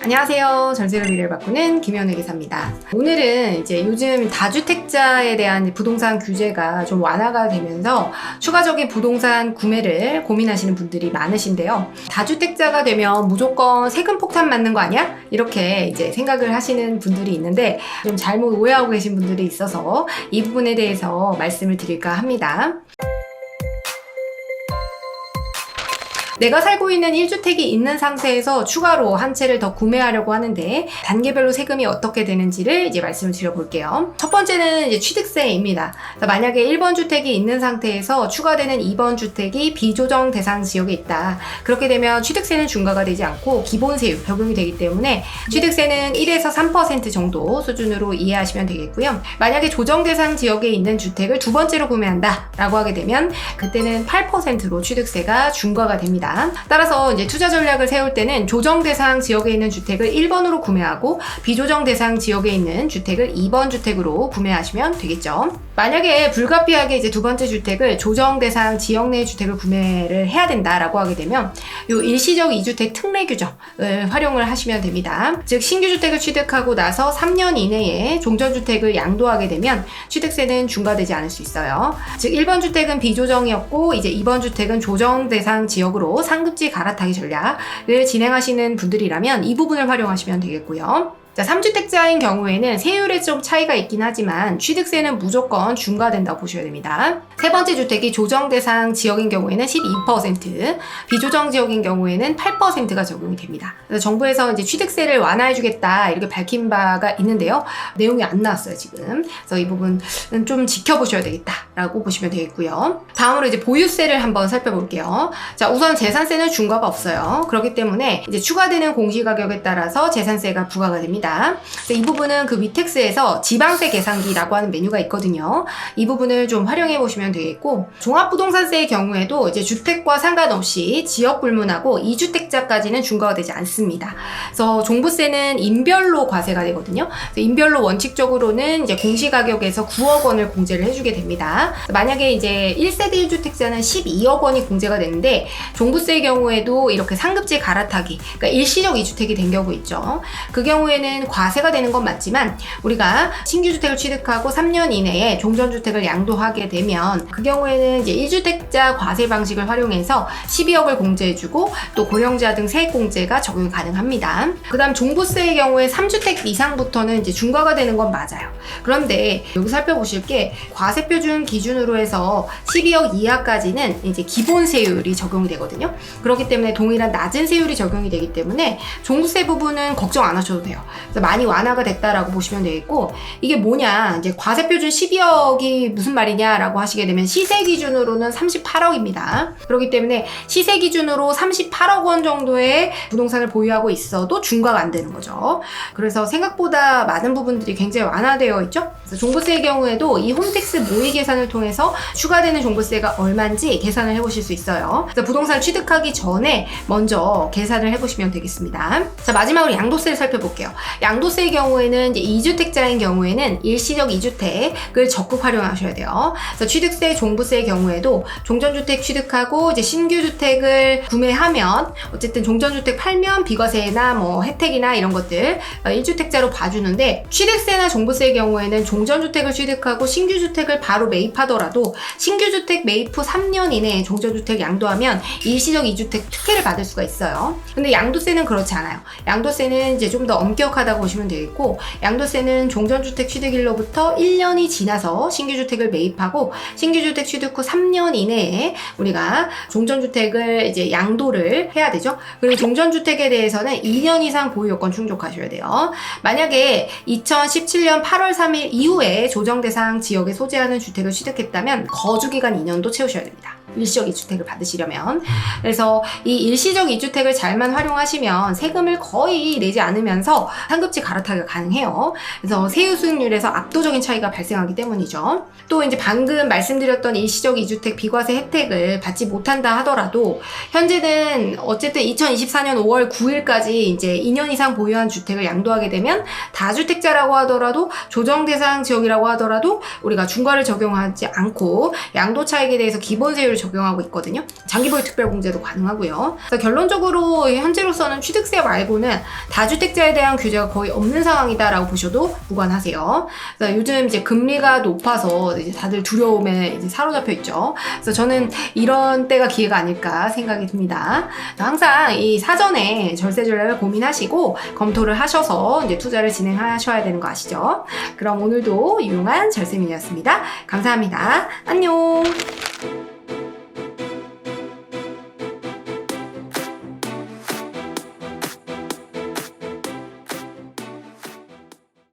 안녕하세요. 전세로 미래를 바꾸는 김현우 기사입니다. 오늘은 이제 요즘 다주택자에 대한 부동산 규제가 좀 완화가 되면서 추가적인 부동산 구매를 고민하시는 분들이 많으신데요. 다주택자가 되면 무조건 세금 폭탄 맞는 거 아니야? 이렇게 이제 생각을 하시는 분들이 있는데 좀 잘못 오해하고 계신 분들이 있어서 이 부분에 대해서 말씀을 드릴까 합니다. 내가 살고 있는 1주택이 있는 상태에서 추가로 한 채를 더 구매하려고 하는데 단계별로 세금이 어떻게 되는지를 이제 말씀을 드려볼게요. 첫 번째는 이제 취득세입니다. 만약에 1번 주택이 있는 상태에서 추가되는 2번 주택이 비조정 대상 지역에 있다. 그렇게 되면 취득세는 중과가 되지 않고 기본세율 적용이 되기 때문에 취득세는 1에서 3% 정도 수준으로 이해하시면 되겠고요. 만약에 조정 대상 지역에 있는 주택을 두 번째로 구매한다 라고 하게 되면 그때는 8%로 취득세가 중과가 됩니다. 따라서 이제 투자 전략을 세울 때는 조정 대상 지역에 있는 주택을 1번으로 구매하고 비조정 대상 지역에 있는 주택을 2번 주택으로 구매하시면 되겠죠. 만약에 불가피하게 이제 두 번째 주택을 조정 대상 지역 내 주택을 구매를 해야 된다라고 하게 되면 요 일시적 2주택 특례 규정을 활용을 하시면 됩니다. 즉 신규 주택을 취득하고 나서 3년 이내에 종전주택을 양도하게 되면 취득세는 중과되지 않을 수 있어요. 즉 1번 주택은 비조정이었고 이제 2번 주택은 조정 대상 지역으로 상급지 갈아타기 전략을 진행하시는 분들이라면 이 부분을 활용하시면 되겠고요. 자, 3주택자인 경우에는 세율에 좀 차이가 있긴 하지만 취득세는 무조건 중과된다고 보셔야 됩니다. 세 번째 주택이 조정 대상 지역인 경우에는 12%, 비조정 지역인 경우에는 8%가 적용이 됩니다. 그래서 정부에서 이제 취득세를 완화해주겠다 이렇게 밝힌 바가 있는데요. 내용이 안 나왔어요, 지금. 그래서 이 부분은 좀 지켜보셔야 되겠다라고 보시면 되겠고요. 다음으로 이제 보유세를 한번 살펴볼게요. 자, 우선 재산세는 중과가 없어요. 그렇기 때문에 이제 추가되는 공시가격에 따라서 재산세가 부과가 됩니다. 이 부분은 그 위텍스에서 지방세 계산기라고 하는 메뉴가 있거든요. 이 부분을 좀 활용해 보시면 되겠고, 종합부동산세의 경우에도 이제 주택과 상관없이 지역 불문하고 2주택자까지는 중과가 되지 않습니다. 그래서 종부세는 인별로 과세가 되거든요. 인별로 원칙적으로는 이제 공시가격에서 9억 원을 공제를 해주게 됩니다. 만약에 이제 1세대 1주택자는 12억 원이 공제가 되는데 종부세의 경우에도 이렇게 상급지 갈아타기, 그러니까 일시적 2주택이 된 경우 있죠. 그 경우에는 과세가 되는 건 맞지만 우리가 신규 주택을 취득하고 3년 이내에 종전주택을 양도하게 되면 그 경우에는 이제 1주택자 과세 방식을 활용해서 12억을 공제해주고 또 고령자 등 세액 공제가 적용이 가능합니다. 그 다음 종부세의 경우에 3주택 이상부터는 이제 중과가 되는 건 맞아요. 그런데 여기 살펴보실 게 과세표준 기준으로 해서 12억 이하까지는 이제 기본세율이 적용이 되거든요. 그렇기 때문에 동일한 낮은 세율이 적용이 되기 때문에 종부세 부분은 걱정 안 하셔도 돼요. 그래서 많이 완화가 됐다라고 보시면 되겠고, 이게 뭐냐, 이제 과세표준 12억이 무슨 말이냐라고 하시게 되면 시세 기준으로는 38억입니다. 그렇기 때문에 시세 기준으로 38억 원 정도의 부동산을 보유하고 있어도 중과가 안 되는 거죠. 그래서 생각보다 많은 부분들이 굉장히 완화되어 있죠. 그래서 종부세의 경우에도 이 홈택스 모의 계산을 통해서 추가되는 종부세가 얼마인지 계산을 해보실 수 있어요. 그래서 부동산 취득하기 전에 먼저 계산을 해보시면 되겠습니다. 자, 마지막으로 양도세를 살펴볼게요. 양도세의 경우에는 이제 2주택자인 경우에는 일시적 2주택을 적극 활용하셔야 돼요. 그래서 취득세, 종부세의 경우에도 종전주택 취득하고 이제 신규 주택을 구매하면 어쨌든 종전주택 팔면 비과세나 뭐 혜택이나 이런 것들 1주택자로 봐주는데, 취득세나 종부세의 경우에는 종전주택을 취득하고 신규 주택을 바로 매입하더라도 신규 주택 매입 후 3년 이내에 종전주택 양도하면 일시적 2주택 특혜를 받을 수가 있어요. 근데 양도세는 그렇지 않아요. 양도세는 이제 좀 더 엄격하다고 보시면 되겠고, 양도세는 종전주택 취득일로부터 1년이 지나서 신규주택을 매입하고 신규주택 취득 후 3년 이내에 우리가 종전주택을 이제 양도를 해야 되죠. 그리고 종전주택에 대해서는 2년 이상 보유요건 충족하셔야 돼요. 만약에 2017년 8월 3일 이후에 조정대상 지역에 소재하는 주택을 취득했다면 거주기간 2년도 채우셔야 됩니다. 일시적 2주택을 받으시려면. 그래서 이 일시적 2주택을 잘만 활용하시면 세금을 거의 내지 않으면서 상급지 갈아타기가 가능해요. 그래서 세율 수익률에서 압도적인 차이가 발생하기 때문이죠. 또 이제 방금 말씀드렸던 일시적 2주택 비과세 혜택을 받지 못한다 하더라도 현재는 어쨌든 2024년 5월 9일까지 이제 2년 이상 보유한 주택을 양도하게 되면 다주택자라고 하더라도 조정 대상 지역이라고 하더라도 우리가 중과를 적용하지 않고 양도 차익에 대해서 기본세율 적용하고 있거든요. 장기보유 특별공제도 가능하고요. 그래서 결론적으로 현재로서는 취득세 말고는 다주택자에 대한 규제가 거의 없는 상황이다라고 보셔도 무관하세요. 그래서 요즘 이제 금리가 높아서 이제 다들 두려움에 이제 사로잡혀 있죠. 그래서 저는 이런 때가 기회가 아닐까 생각이 듭니다. 항상 이 사전에 절세 전략을 고민하시고 검토를 하셔서 이제 투자를 진행하셔야 되는 거 아시죠? 그럼 오늘도 유용한 절세민이었습니다. 감사합니다. 안녕.